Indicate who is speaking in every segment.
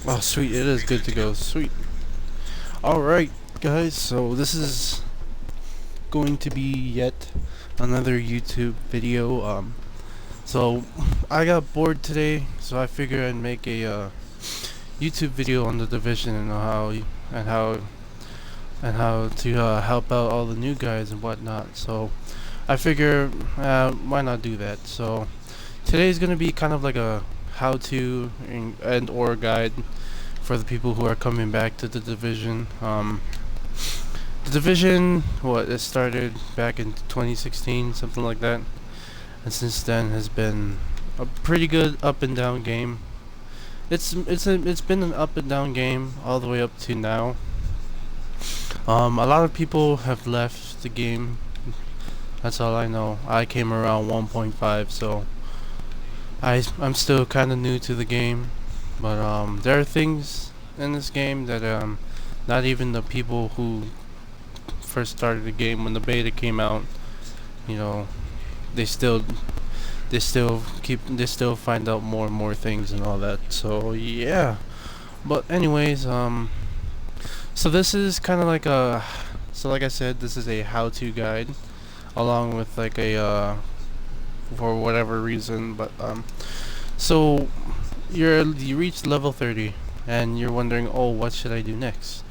Speaker 1: Oh, sweet. It is good to go. Sweet. Alright, guys. So, this is going to be yet another YouTube video. So, I got bored today, so I figured I'd make a YouTube video on the Division and and how how to help out all the new guys and whatnot. So, I figure why not do that? So, today's gonna be kind of like a how-to and or guide for the people who are coming back to the Division. The Division, it started back in 2016, something like that, and since then has been a pretty good up and down game. It's been an up and down game all the way up to now. A lot of people have left the game. That's all I know. I came around 1.5, so I'm still kind of new to the game, but there are things in this game that not even the people who first started the game when the beta came out, you know, they still they still find out more and more things and all that. So yeah, but anyways, so this is kind of like like I said, this is a how-to guide along with like a for whatever reason, but so you reach level 30 and you're wondering, oh, what should I do next?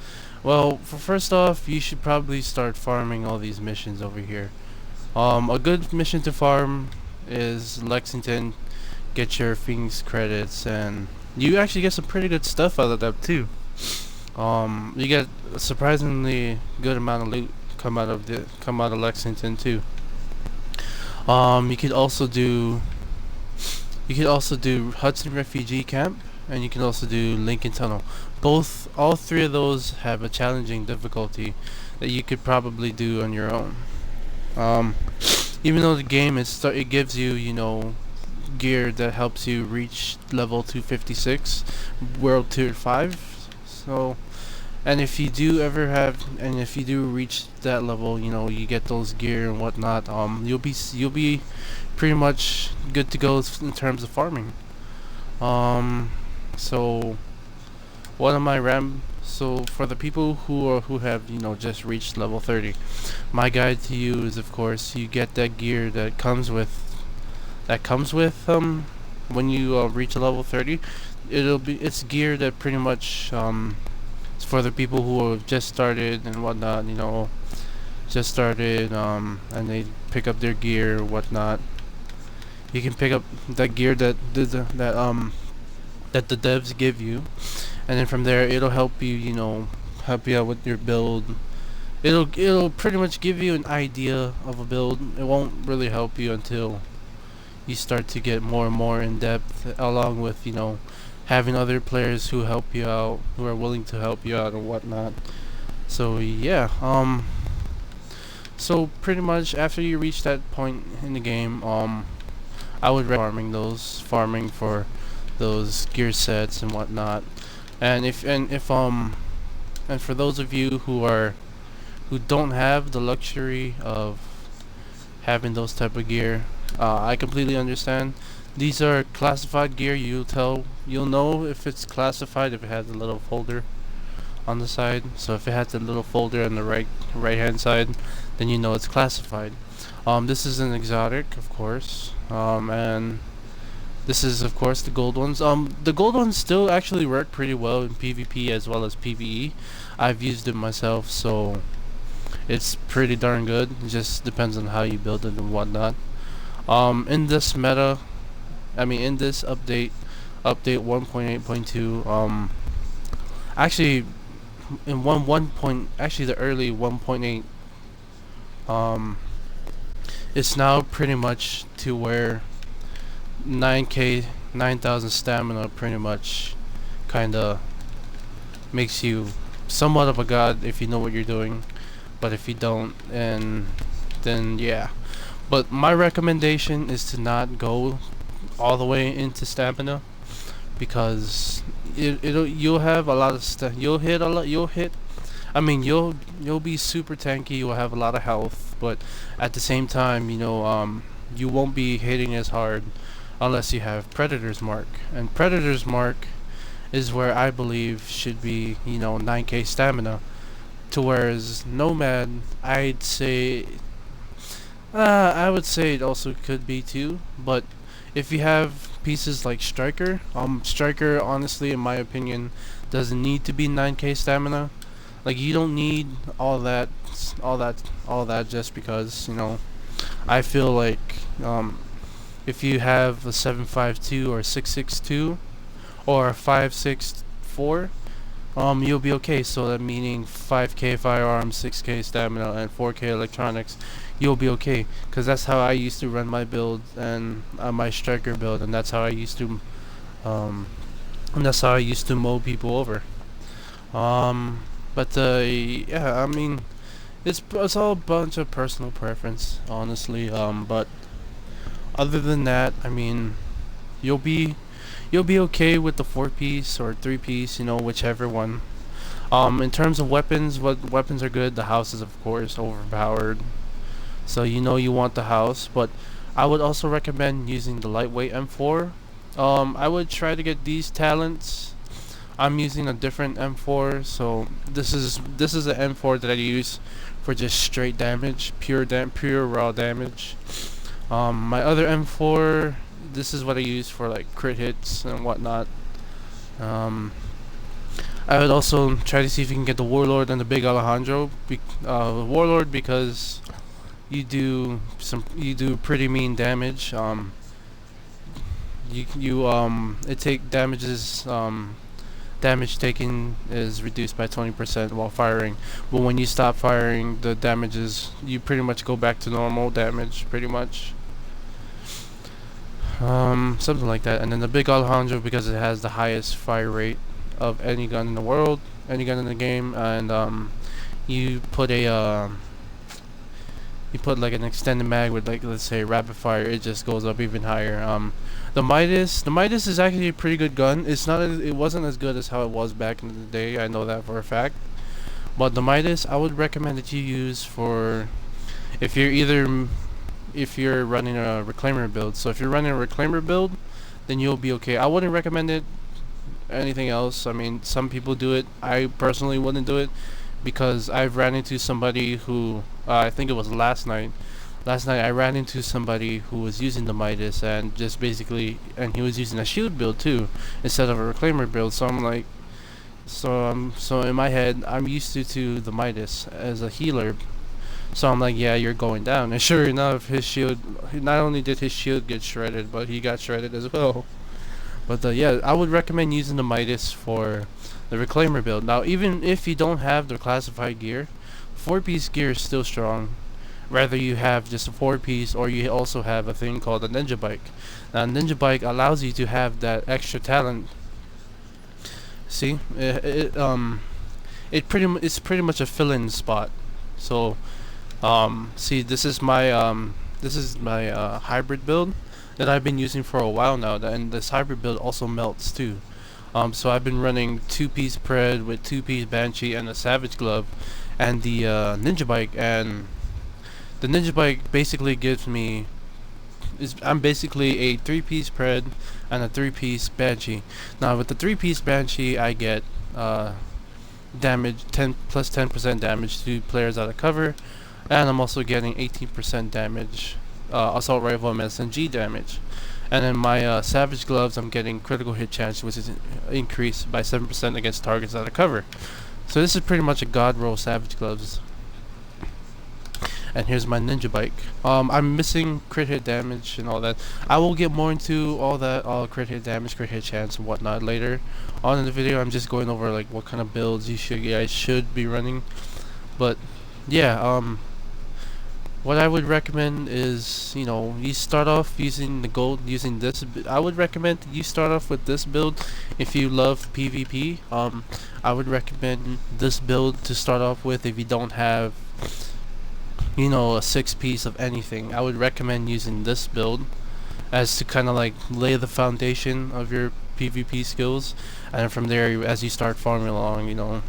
Speaker 1: Well, first off, you should probably start farming all these missions over here. A good mission to farm is Lexington. Get your Phoenix credits, and you actually get some pretty good stuff out of that too. You get a surprisingly good amount of loot come out of Lexington too. You could also do Hudson Refugee Camp, and you can also do Lincoln Tunnel. All three of those have a challenging difficulty that you could probably do on your own. Um, Even though the game it gives you gear that helps you reach level 256, World Tier 5. So, and if you do reach that level, you get those gear and whatnot. You'll be pretty much good to go in terms of farming. So what am I ram? So for the people who have just reached level 30, my guide to you is, of course, you get that gear that comes with when you reach level 30. It's gear that pretty much it's for the people who have just started and whatnot. Just started and they pick up their gear or whatnot. You can pick up that gear that the devs give you, and then from there it'll help you help you out with your build. It'll pretty much give you an idea of a build. It won't really help you until you start to get more and more in depth, along with having other players who help you out, who are willing to help you out and whatnot. So yeah, so pretty much after you reach that point in the game, I would recommend farming for those gear sets and whatnot. And and for those of you who don't have the luxury of having those type of gear, I completely understand. These are classified gear. You'll know if it's classified if it has a little folder on the side. So if it has a little folder on the right hand side, then you know it's classified. This is an exotic, of course, and this is, of course, the gold ones. The gold ones still actually work pretty well in PvP as well as PvE. I've used it myself, so it's pretty darn good. It just depends on how you build it and whatnot. In this meta, in this update 1.8.2, actually in the early 1.8, it's now pretty much to where 9,000 stamina pretty much kinda makes you somewhat of a god if you know what you're doing, but if you don't, and then yeah. But my recommendation is to not go all the way into stamina, because you'll have a lot of you'll be super tanky. You'll have a lot of health, but at the same time, you won't be hitting as hard unless you have Predator's Mark. And Predator's Mark is where I believe should be, 9k stamina. To whereas Nomad, I would say it also could be too, but if you have pieces like Striker honestly in my opinion doesn't need to be 9k stamina. Like you don't need all that all that all that just because, I feel like if you have a 752 or 662 or a 564, you'll be okay. So that meaning 5k firearms, 6k stamina, and 4k electronics, you'll be okay. Cause that's how I used to run my build and my striker build, and that's how I used to, um, and that's how I used to mow people over. But yeah, I mean, it's all a bunch of personal preference, honestly. But other than that, I mean, you'll be you'll be okay with the 4-piece or 3-piece, whichever one. In terms of weapons, what weapons are good? The house is of course overpowered, so you want the house. But I would also recommend using the lightweight M4. I would try to get these talents. I'm using a different M4, so this is an M4 that I use for just straight damage, pure raw damage. My other M4, this is what I use for like crit hits and whatnot. Um, I would also try to see if you can get the Warlord and the Big Alejandro. Warlord because you do pretty mean damage. It take damages. Damage taken is reduced by 20% while firing, but when you stop firing, the damages you pretty much go back to normal damage, pretty much. Something like that. And then the Big Alejandro because it has the highest fire rate of any gun in the world, any gun in the game, and you put a you put like an extended mag with like let's say rapid fire, it just goes up even higher. The Midas is actually a pretty good gun. It wasn't as good as how it was back in the day. I know that for a fact. But the Midas, I would recommend that you use for if you're either if you're running a reclaimer build. So if you're running a reclaimer build, then you'll be okay. I wouldn't recommend it anything else. I mean, some people do it. I personally wouldn't do it because I've ran into somebody who I think it was last night. Last night I ran into somebody who was using the Midas and just basically, and he was using a shield build too instead of a reclaimer build. So I'm like, so in my head I'm used to the Midas as a healer. So I'm like, yeah, you're going down. And sure enough, his shield, not only did his shield get shredded, but he got shredded as well. But yeah, I would recommend using the Midas for the reclaimer build. Now, even if you don't have the classified gear, 4-piece gear is still strong. Whether you have just a 4-piece or you also have a thing called a ninja bike. Now, ninja bike allows you to have that extra talent. See, it's pretty much a fill-in spot. So, see, this is my hybrid build that I've been using for a while now, and this hybrid build also melts too. So I've been running 2-piece pred with 2-piece banshee and a savage glove, and the ninja bike, and the ninja bike basically gives me I'm basically a 3-piece pred and a 3-piece banshee. Now with the 3-piece banshee I get damage 10% damage to players out of cover, and I'm also getting 18% damage assault rifle and SMG damage. And then my savage gloves, I'm getting critical hit chance, which is increased by 7% against targets out of cover. So this is pretty much a god roll savage gloves. And here's my ninja bike. I'm missing crit hit damage and all that. I will get more into all that, all crit hit damage, crit hit chance, and whatnot later on in the video. I'm just going over like what kind of builds you guys should be running. But yeah, what I would recommend is, you start off using the gold, using this. I would recommend you start off with this build if you love PvP. I would recommend this build to start off with if you don't have, a 6-piece of anything. I would recommend using this build as to kind of like lay the foundation of your PvP skills, and then from there, as you start farming along,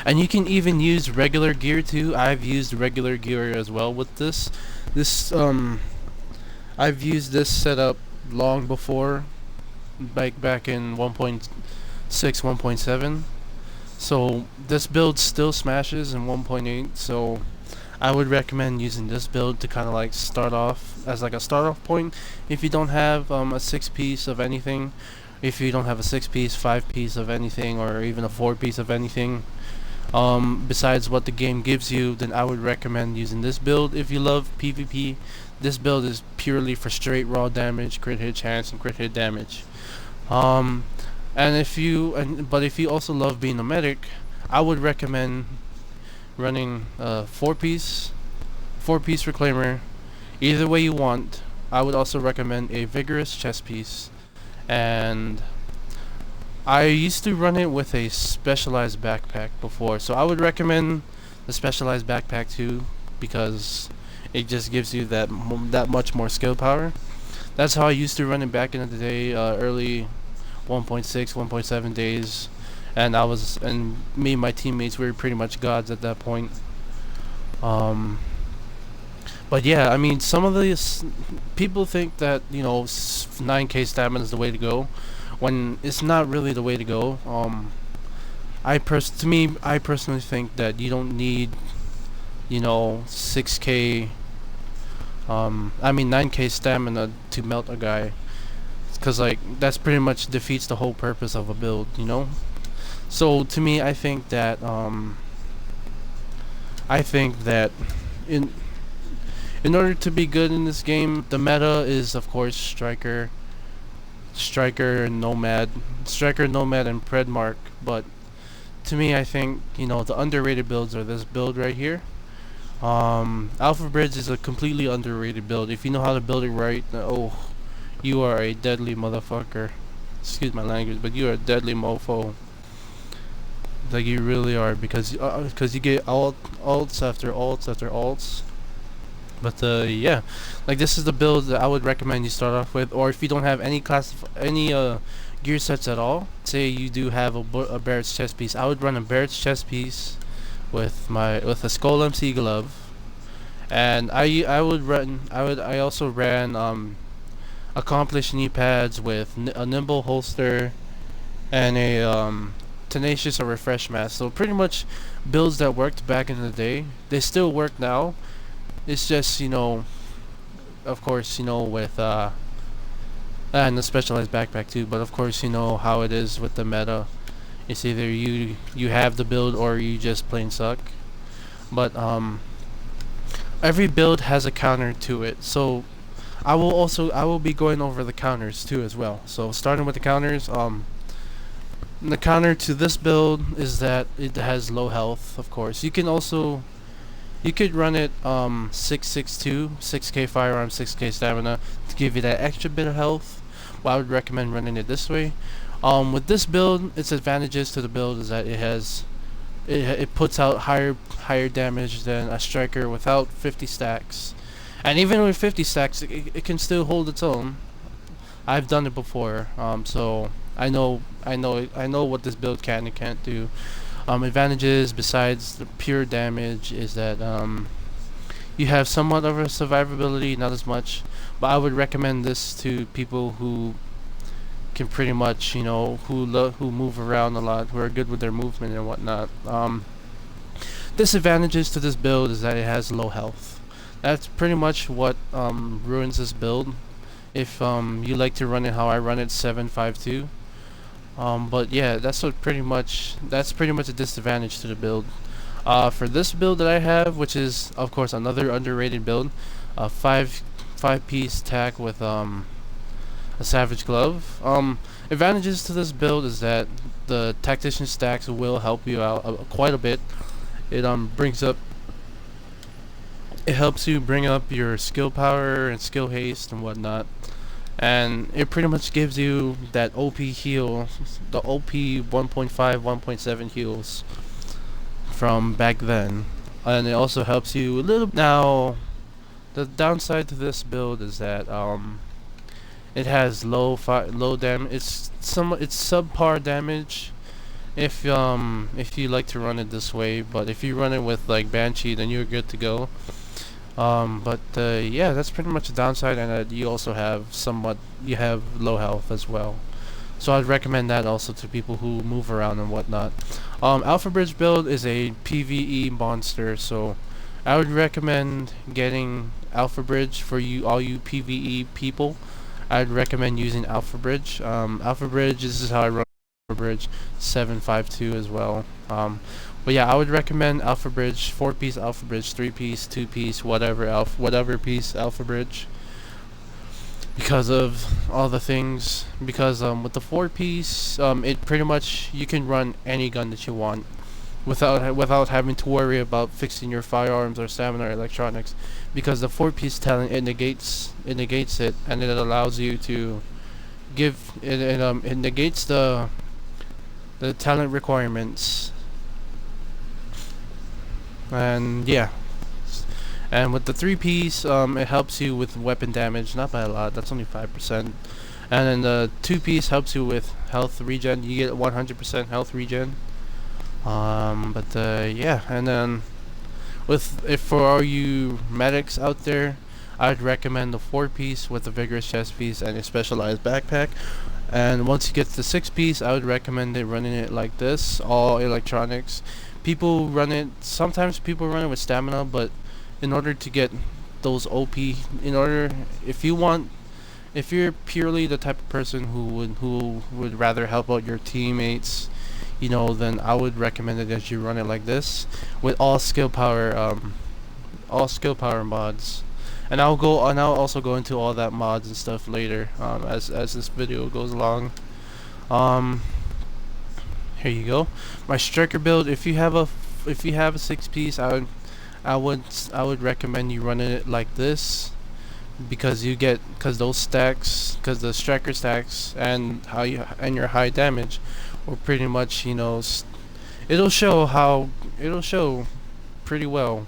Speaker 1: And you can even use regular gear too. I've used regular gear as well with this. I've used this setup long before. back in 1.6, 1.7. So this build still smashes in 1.8. So I would recommend using this build to kind of like start off as like a start off point. If you don't have a 6-piece of anything, if you don't have a 6-piece, 5-piece of anything, or even a 4-piece of anything, besides what the game gives you, then I would recommend using this build. If you love PvP, this build is purely for straight raw damage, crit hit chance, and crit hit damage. Um, but if you also love being a medic, I would recommend running a 4-piece reclaimer. Either way you want. I would also recommend a vigorous chest piece, and I used to run it with a specialized backpack before, so I would recommend the specialized backpack too, because it just gives you that much more skill power. That's how I used to run it back in the day, early 1.6, 1.7 days, and me and my teammates, we were pretty much gods at that point. But yeah, I mean, some of these people think that 9k stamina is the way to go, when it's not really the way to go. I personally think that you don't need 6k, 9k stamina to melt a guy, because like that's pretty much defeats the whole purpose of a build. So to me, I think that in in order to be good in this game, the meta is of course Striker, Nomad, and Predmark. But to me, I think the underrated builds are this build right here. Alpha Bridge is a completely underrated build. If you know how to build it right, you are a deadly motherfucker. Excuse my language, but you are a deadly mofo. Like you really are, because you get alts after alts after alts. But yeah, like this is the build that I would recommend you start off with. Or if you don't have any gear sets at all, say you do have a Barrett's chest piece, I would run a Barrett's chest piece with a Skull MC glove, and I also ran accomplished knee pads with a nimble holster and a tenacious or refresh mask. So pretty much builds that worked back in the day. They still work now. It's just of course with and the specialized backpack too. But of course how it is with the meta. It's either you have the build or you just plain suck. But every build has a counter to it. So I will be going over the counters too as well. So starting with the counters, the counter to this build is that it has low health. Of course, you could run it 662, 6k firearm, 6k stamina to give you that extra bit of health. But I would recommend running it this way. With this build, its advantages to the build is that it puts out higher damage than a striker without 50 stacks, and even with 50 stacks, it can still hold its own. I've done it before, so I know what this build can and can't do. Advantages besides the pure damage is that you have somewhat of a survivability, not as much, but I would recommend this to people who can pretty much who move around a lot, who are good with their movement and whatnot. Disadvantages to this build is that it has low health. That's pretty much what ruins this build. If you like to run it how I run it, 752. But yeah, that's pretty much a disadvantage to the build. For this build that I have, which is of course another underrated build, a 5-piece tack with a Savage Glove. Advantages to this build is that the Tactician stacks will help you out quite a bit. It helps you bring up your skill power and skill haste and whatnot, and it pretty much gives you that OP heal, the OP 1.5, 1.7 heals from back then, and it also helps you a little. Now, the downside to this build is that it has low damage. It's subpar damage if you like to run it this way, but if you run it with like Banshee, then you're good to go. Yeah, that's pretty much the downside, and you also have low health as well. So I'd recommend that also to people who move around and whatnot. Alpha Bridge build is a PvE monster, so I would recommend getting Alpha Bridge for all you PvE people. I'd recommend using Alpha Bridge. Alpha Bridge, this is how I run Alpha Bridge 752 as well. But yeah, I would recommend Alpha Bridge, 4-piece Alpha Bridge, 3-piece, 2-piece, whatever piece Alpha Bridge, because of all the things. Because with the 4-piece, it pretty much, you can run any gun that you want without having to worry about fixing your firearms or stamina or electronics, because the 4-piece talent, it negates it, and it allows you to give it negates the talent requirements. And yeah, and with the 3-piece, it helps you with weapon damage, not by a lot, that's only 5%. And then the 2-piece helps you with health regen, you get 100% health regen. Yeah, and then if for all you medics out there, I'd recommend the 4-piece with the vigorous chest piece and a specialized backpack. And once you get to the 6-piece, I would recommend running it like this, all electronics. Sometimes people run it with stamina, but in order to get those OP, if you're purely the type of person who would rather help out your teammates, then I would recommend it that you run it like this with all skill power mods. And I'll also go into all that mods and stuff later, as this video goes along. Here you go. My striker build. If you have a 6-piece, I would recommend you running it like this, because the striker stacks and your high damage will pretty much, it'll show pretty well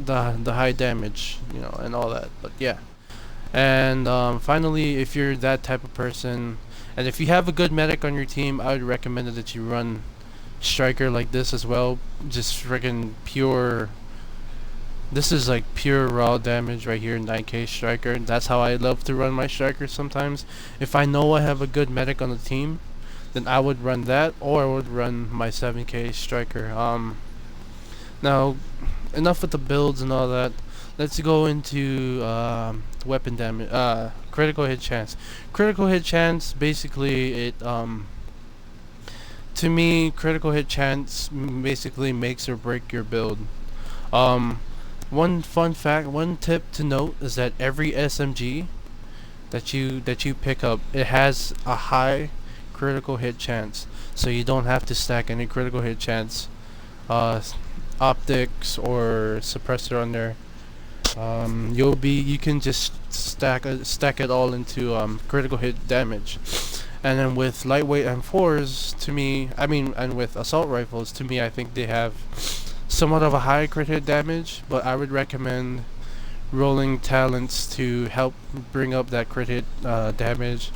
Speaker 1: the high damage, and all that. But yeah. And finally, if you're that type of person, and if you have a good medic on your team, I would recommend that you run striker like this as well. Just freaking pure. This is like pure raw damage right here, 9k striker. That's how I love to run my striker sometimes. If I know I have a good medic on the team, then I would run that, or I would run my 7k striker. Now, enough with the builds and all that. Let's go into weapon damage, critical hit chance. Critical hit chance, basically, to me, critical hit chance basically makes or break your build. One tip to note is that every SMG that you pick up, it has a high critical hit chance, so you don't have to stack any critical hit chance optics or suppressor on there. You can just stack it all into critical hit damage. And then with lightweight M4s, and with assault rifles, to me, I think they have somewhat of a high crit hit damage, but I would recommend rolling talents to help bring up that crit hit damage.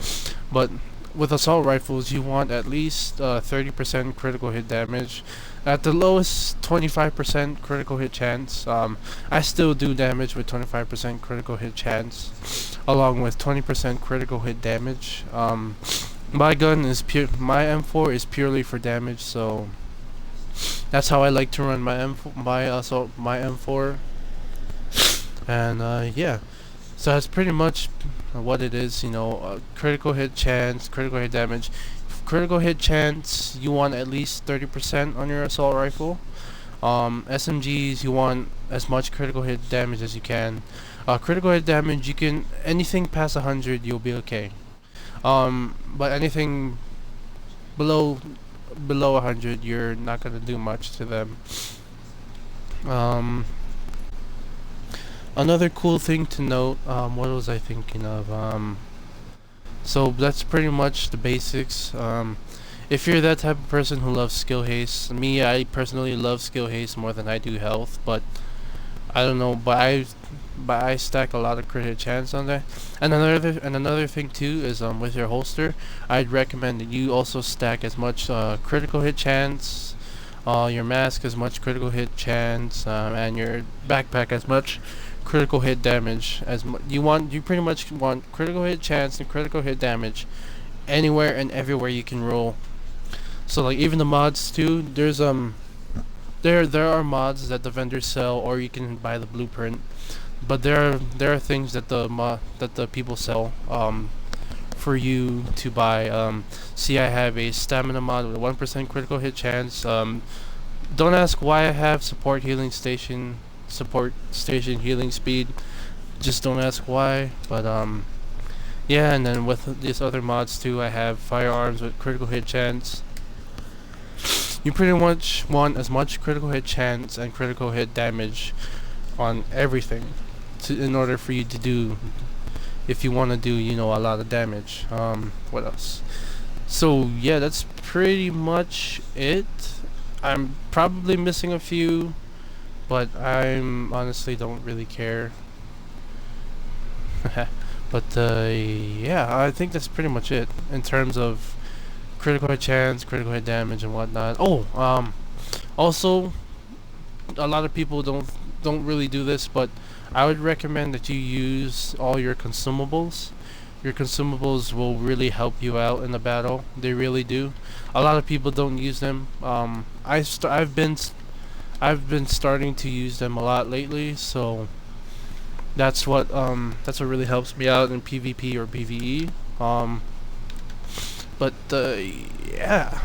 Speaker 1: But with assault rifles, you want at least 30% critical hit damage. At the lowest, 25% critical hit chance. I still do damage with 25% critical hit chance, along with 20% critical hit damage. My M4 is purely for damage, so that's how I like to run my M4. And yeah, so that's pretty much what it is. Critical hit chance, critical hit damage. Critical hit chance, you want at least 30% on your assault rifle. SMGs, you want as much critical hit damage as you can. Critical hit damage, you can anything past 100, you'll be okay. But anything below 100, you're not gonna do much to them. Another cool thing to note, what was I thinking of? So that's pretty much the basics. If you're that type of person who loves skill haste, I personally love skill haste more than I do health, but I don't know, but I stack a lot of crit hit chance on there. And another thing too is with your holster, I'd recommend that you also stack as much critical hit chance, your mask as much critical hit chance, and your backpack as much critical hit damage as you pretty much want critical hit chance and critical hit damage anywhere and everywhere you can roll. So like even the mods too. There's there are mods that the vendors sell, or you can buy the blueprint. But there are things that the people sell for you to buy. See, I have a stamina mod with a 1% critical hit chance. Don't ask why I have support station healing speed. Just don't ask why. But yeah, and then with these other mods too, I have firearms with critical hit chance. You pretty much want as much critical hit chance and critical hit damage on everything in order for you to do, if you want to do, you know, a lot of damage. What else? So yeah, that's pretty much it. I'm probably missing a few, but I'm honestly don't really care. But yeah, I think that's pretty much it in terms of critical hit chance, critical hit damage, and whatnot. Oh, also, a lot of people don't really do this, but I would recommend that you use all your consumables. Your consumables will really help you out in the battle. They really do. A lot of people don't use them. I've been starting to use them a lot lately, so that's what really helps me out in PvP or PvE. But yeah.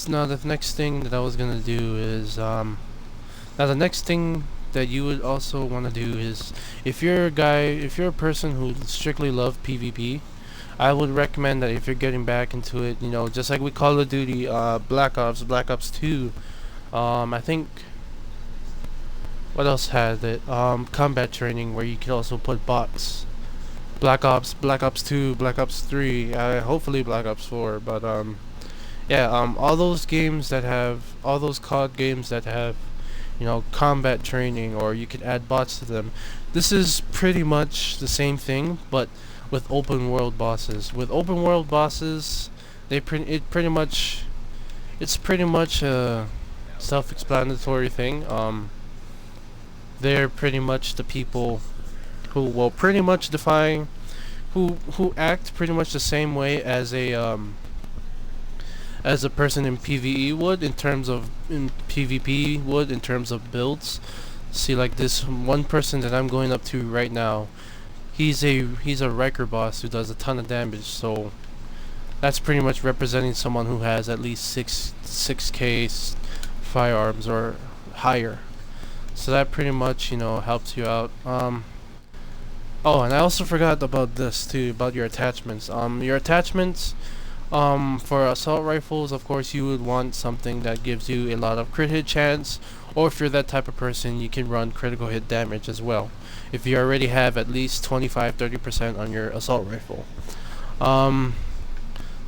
Speaker 1: Now the next thing that I was gonna do is now the next thing that you would also want to do is, if you're a person who strictly love PvP, I would recommend that if you're getting back into it, you know, just like with Call of Duty, Black Ops 2, I think, what else had it? Combat training, where you can also put bots. Black Ops 2, Black Ops 3, hopefully Black Ops 4, but yeah, all those COD games that have, you know, combat training, or you could add bots to them. This is pretty much the same thing, but with open world bosses. With open world bosses, it's pretty much a self-explanatory thing. They're pretty much the people who will pretty much define, who act pretty much the same way as a person in PvE would, in PvP would, in terms of builds. See, like this one person that I'm going up to right now, he's a Riker boss who does a ton of damage, so that's pretty much representing someone who has at least 6k firearms or higher. So that pretty much, you know, helps you out. Oh, and I also forgot about this too, about your attachments. Your attachments, for assault rifles, of course, you would want something that gives you a lot of crit hit chance, or if you're that type of person, you can run critical hit damage as well, if you already have at least 25-30% on your assault rifle.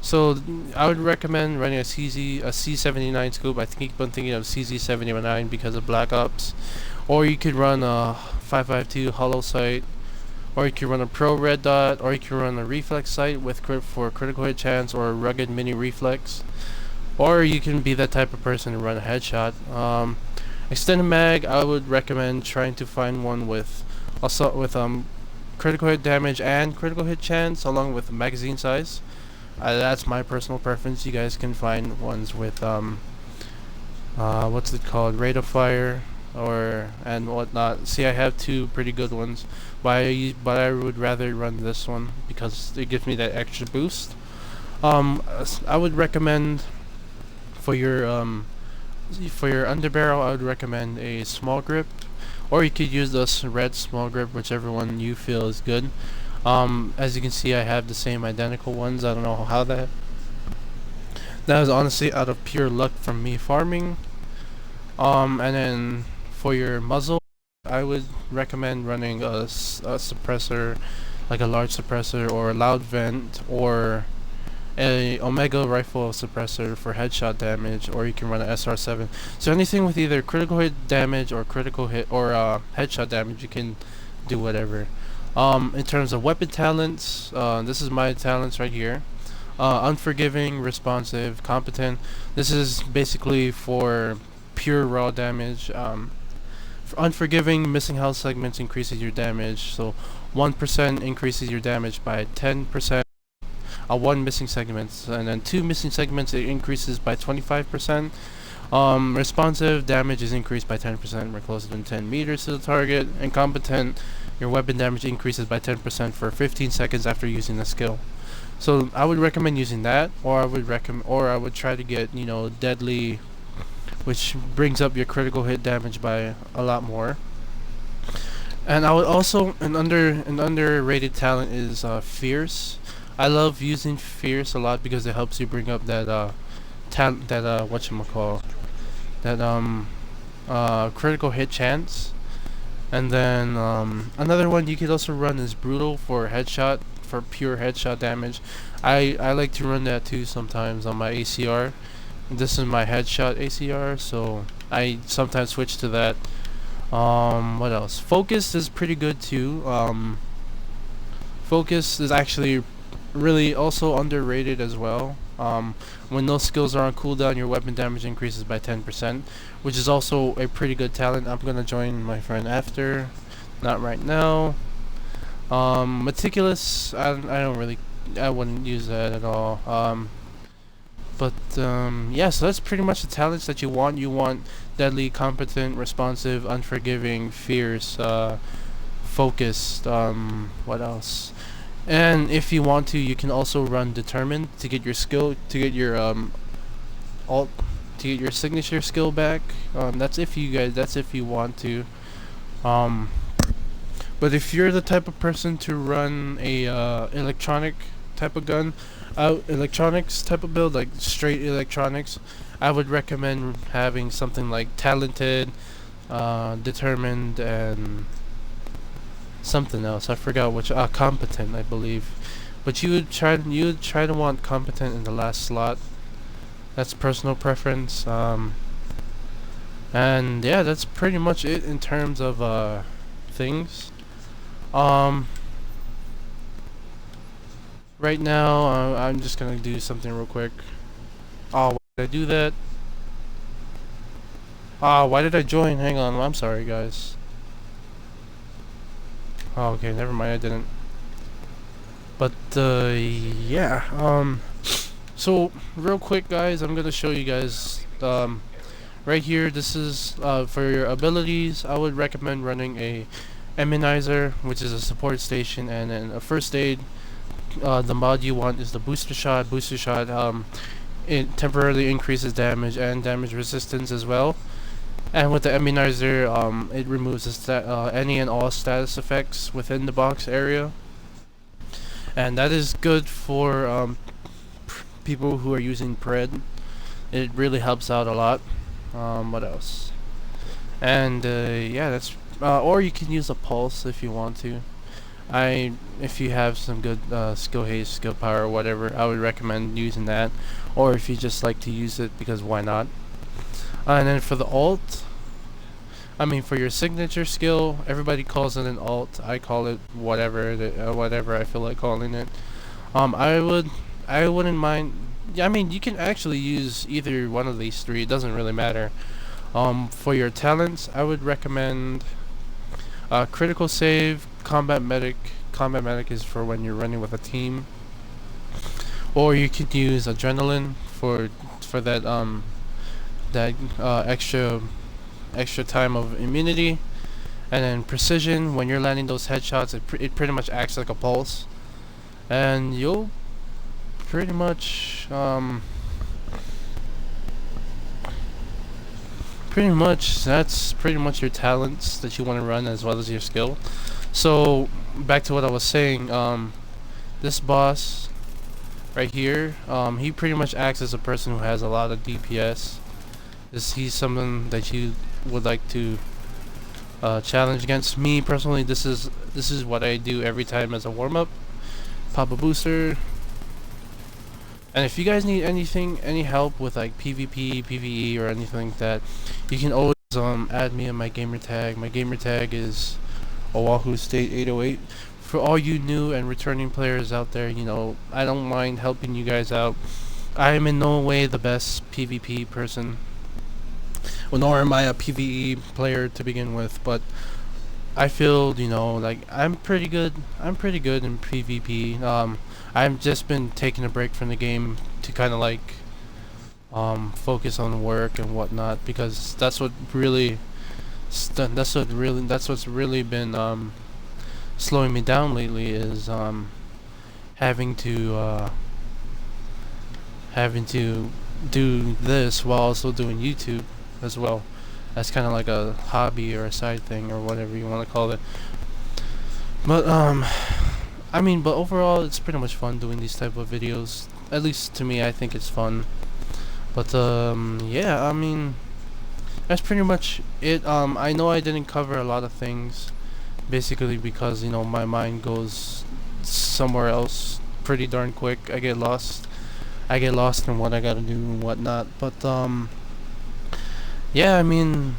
Speaker 1: So I would recommend running a C79 scope. I keep on thinking of CZ79 because of Black Ops, or you could run a 5.52 hollow sight, or you can run a pro red dot, or you can run a reflex sight with for critical hit chance, or a rugged mini reflex, or you can be that type of person and run a headshot. Extended mag, I would recommend trying to find one with critical hit damage and critical hit chance, along with magazine size. That's my personal preference. You guys can find ones with what's it called, rate of fire and whatnot. See, I have two pretty good ones, but I would rather run this one because it gives me that extra boost. I would recommend for your underbarrel, I would recommend a small grip, or you could use this red small grip, whichever one you feel is good. As you can see, I have the same identical ones. I don't know how that was honestly out of pure luck from me farming. And then for your muzzle, I would recommend running a suppressor, like a large suppressor, or a loud vent, or a Omega rifle suppressor for headshot damage, or you can run an SR7. So anything with either critical hit damage or critical hit or headshot damage, you can do whatever. In terms of weapon talents, this is my talents right here. Unforgiving, responsive, competent. This is basically for pure raw damage. For unforgiving, missing health segments increases your damage. So 1% increases your damage by 10%. 1 missing segments, and then 2 missing segments it increases by 25%. Responsive damage is increased by 10% when closer than 10 meters to the target. Incompetent, your weapon damage increases by 10% for 15 seconds after using the skill. So I would recommend using that, or I would try to get, you know, deadly, which brings up your critical hit damage by a lot more. And I would also an underrated talent is fierce. I love using fierce a lot because it helps you bring up that talent, that whatchamacall, that critical hit chance. And then another one you could also run is brutal for headshot, for pure headshot damage. I like to run that too sometimes on my ACR. This is my headshot ACR, so I sometimes switch to that. What else? Focus is pretty good too. Focus is actually really also underrated as well. When those skills are on cooldown, your weapon damage increases by 10%, which is also a pretty good talent. I'm gonna join my friend after, not right now. Meticulous, I wouldn't use that at all. Yeah, so that's pretty much the talents that you want. You want deadly, competent, responsive, unforgiving, fierce, focused, what else? And if you want to, you can also run determined to get your skill, to get your alt, to get your signature skill back. That's if you want to. But if you're the type of person to run a electronic type of gun, electronics type of build, like straight electronics, I would recommend having something like talented, determined, and something else. I forgot which. Competent, I believe. But you would try to want competent in the last slot. That's personal preference. And yeah, that's pretty much it in terms of things. Right now, I'm just gonna do something real quick. Oh, why did I do that? Why did I join? Hang on, I'm sorry, guys. Oh, okay, never mind, I didn't. But, yeah, so, real quick, guys, I'm gonna show you guys, right here, this is, for your abilities. I would recommend running a immunizer, which is a support station, and then a first aid. The mod you want is the booster shot. Booster shot, it temporarily increases damage and damage resistance as well. And with the immunizer, it removes any and all status effects within the box area. And that is good for people who are using pred. It really helps out a lot. What else? And yeah, that's or you can use a pulse if you want to. If you have some good skill haste, skill power, or whatever, I would recommend using that. Or if you just like to use it, because why not? And then for the alt, for your signature skill, everybody calls it an alt. I call it whatever I feel like calling it. I wouldn't mind. Yeah, you can actually use either one of these three. It doesn't really matter. For your talents, I would recommend critical save, combat medic. Combat medic is for when you're running with a team. Or you could use adrenaline for that extra time of immunity. And then precision, when you're landing those headshots, it pretty much acts like a pulse, and you'll pretty much that's pretty much your talents that you want to run, as well as your skill. So back to what I was saying, this boss right here, he pretty much acts as a person who has a lot of DPS. He's someone that you would like to challenge against. Me personally, this is what I do every time as a warm-up. Pop a booster. And if you guys need any help with like PvP, PvE, or anything like that, you can always add me on my gamer tag. My gamer tag is Oahu State 808. For all you new and returning players out there, I don't mind helping you guys out. I am in no way the best PvP person. Well, nor am I a PvE player to begin with, but I feel, like I'm pretty good in PvP. I've just been taking a break from the game to kind of like focus on work and whatnot, because that's what really that's what's really been slowing me down lately, is having to having to do this while also doing YouTube as well. That's kind of like a hobby or a side thing or whatever you want to call it. But I mean, but overall, it's pretty much fun doing these type of videos. At least to me, I think it's fun. But yeah, I mean, that's pretty much it. I know I didn't cover a lot of things, basically because, you know, my mind goes somewhere else pretty darn quick. I get lost in what I gotta do and whatnot. But yeah, I mean,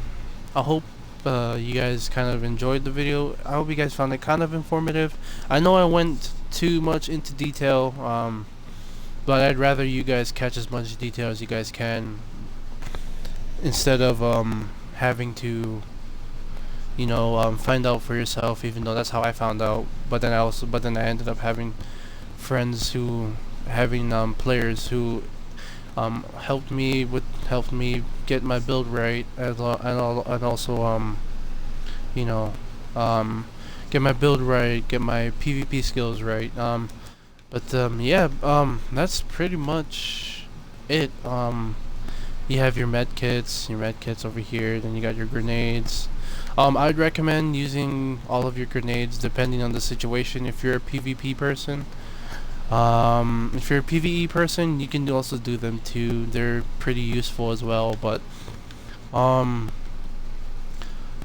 Speaker 1: I hope you guys kind of enjoyed the video. I hope you guys found it kind of informative. I know I went too much into detail, but I'd rather you guys catch as much detail as you guys can, instead of having to, you know, find out for yourself. Even though that's how I found out, but then I ended up having friends who players who helped me get my build right, and also you know, get my build right, get my PvP skills right. But yeah, that's pretty much it. You have your med kits over here. Then you got your grenades. I'd recommend using all of your grenades depending on the situation. If you're a PvP person, if you're a PvE person, you can also do them too. They're pretty useful as well. But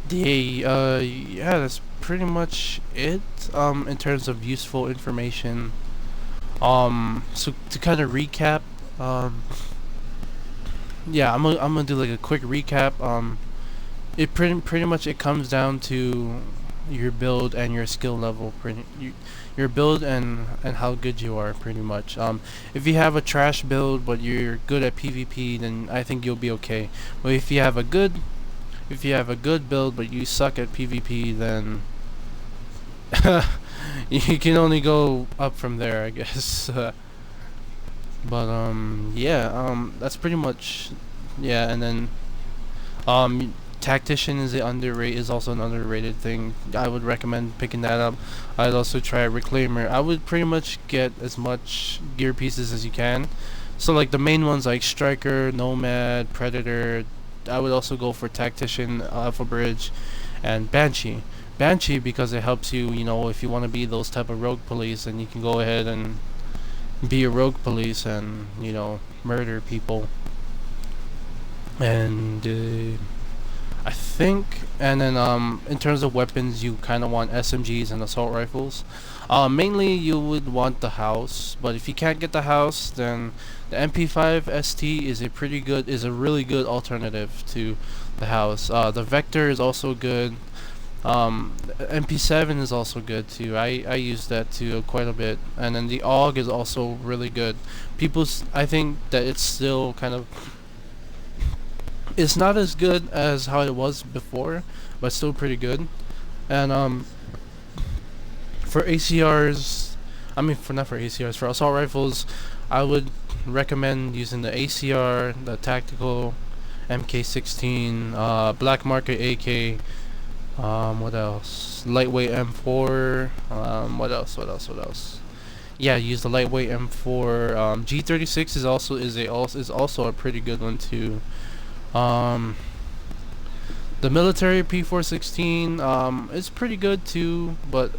Speaker 1: yeah, that's pretty much it. In terms of useful information. So to kind of recap, yeah, I'm gonna do like a quick recap. It pretty much it comes down to your build and your skill level. Your build and how good you are, pretty much. If you have a trash build but you're good at PvP, then I think you'll be okay. But if you have a good build but you suck at PvP, then you can only go up from there, I guess. But yeah, that's pretty much, yeah. And then tactician is also an underrated thing. I would recommend picking that up. I'd also try reclaimer. I would pretty much get as much gear pieces as you can. So like the main ones like striker, nomad, predator. I would also go for tactician, alpha bridge, and banshee. Banshee because it helps you, you know, if you want to be those type of rogue police, and you can go ahead and be a rogue police and, you know, murder people. And I think, and then in terms of weapons, you kind of want SMGs and assault rifles. Mainly you would want the house, but if you can't get the house, then the MP5 ST is a really good alternative to the house. The Vector is also good. MP7 is also good too. I use that too quite a bit. And then the AUG is also really good. I think that it's still kind of, it's not as good as how it was before, but still pretty good. And for ACRs, for assault rifles, I would recommend using the ACR, the tactical MK16, black market AK. What else? Lightweight M4. What else? Yeah, use the lightweight M4. G36 is also a pretty good one too. The military P416 is pretty good too, but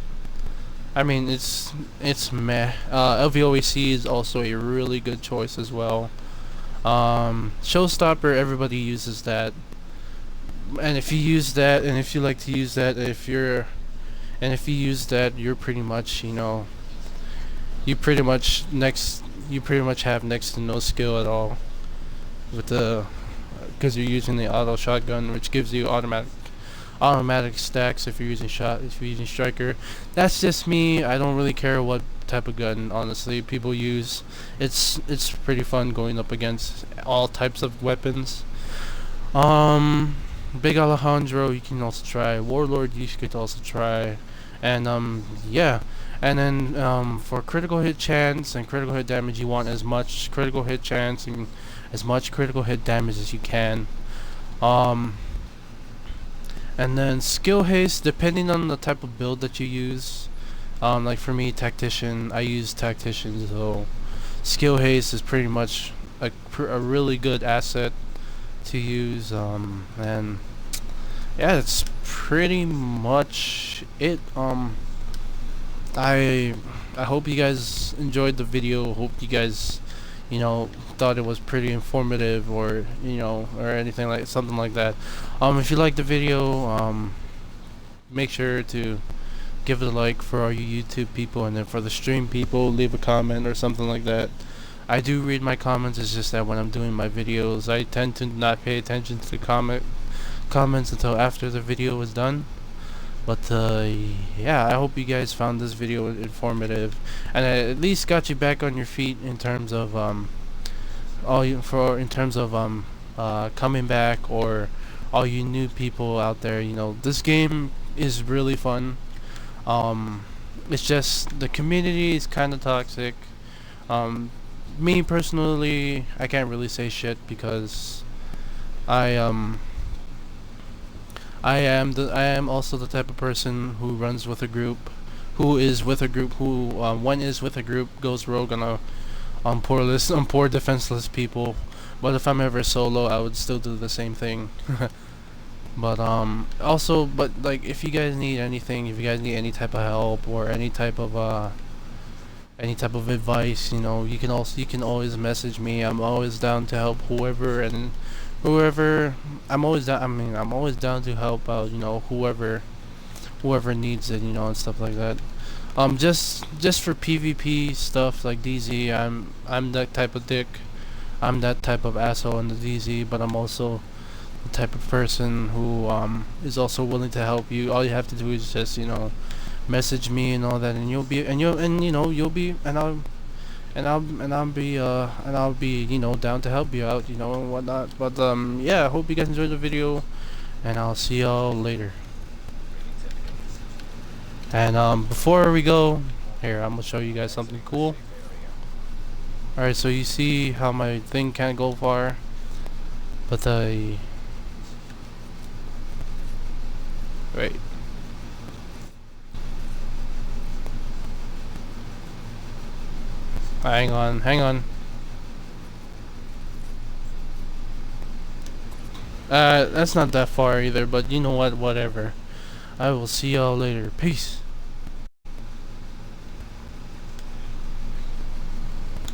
Speaker 1: I mean it's meh. LVOAC is also a really good choice as well. Showstopper, everybody uses that. And if you use that, and if you like to use that, if you use that, you're pretty much, you know, you pretty much have next to no skill at all with because you're using the auto shotgun, which gives you automatic stacks if you're using striker. That's just me. I don't really care what type of gun, honestly, people use. It's pretty fun going up against all types of weapons. Big Alejandro you can also try. Warlord you could also try. And yeah, And then for critical hit chance and critical hit damage, you want as much critical hit chance and as much critical hit damage as you can. Um, and then skill haste, depending on the type of build that you use. Like for me, tactician, I use tactician, so skill haste is pretty much a really good asset to use. And yeah, that's pretty much it. I hope you guys enjoyed the video. Hope you guys, thought it was pretty informative, or or anything like something like that. If you liked the video, make sure to give it a like for all you YouTube people, and then for the stream people, leave a comment or something like that. I do read my comments. It's just that when I'm doing my videos, I tend to not pay attention to the comments until after the video is done. But yeah, I hope you guys found this video informative, and it at least got you back on your feet in terms of coming back, or all you new people out there. This game is really fun. It's just the community is kind of toxic. Me personally, I can't really say shit because I I am also the type of person who runs with a group, who is with a group, who when is with a group goes rogue on poor defenseless people. But if I'm ever solo, I would still do the same thing. But like, if you guys need anything, if you guys need any type of help or any type of advice, you can always message me. I'm always down to help whoever. I'm always down. I'm always down to help out. Whoever needs it. And stuff like that. Just for PvP stuff like DZ, I'm that type of dick. I'm that type of asshole in the DZ, but I'm also the type of person who is also willing to help you. All you have to do is just message me and all that, and you'll be and you'll be and I'll be down to help you out, and whatnot. But yeah, I hope you guys enjoyed the video, and I'll see y'all later. And before we go, here, I'm gonna show you guys something cool. Alright, so you see how my thing can't go far, but wait. Hang on. That's not that far either, but you know what, whatever. I will see y'all later. Peace.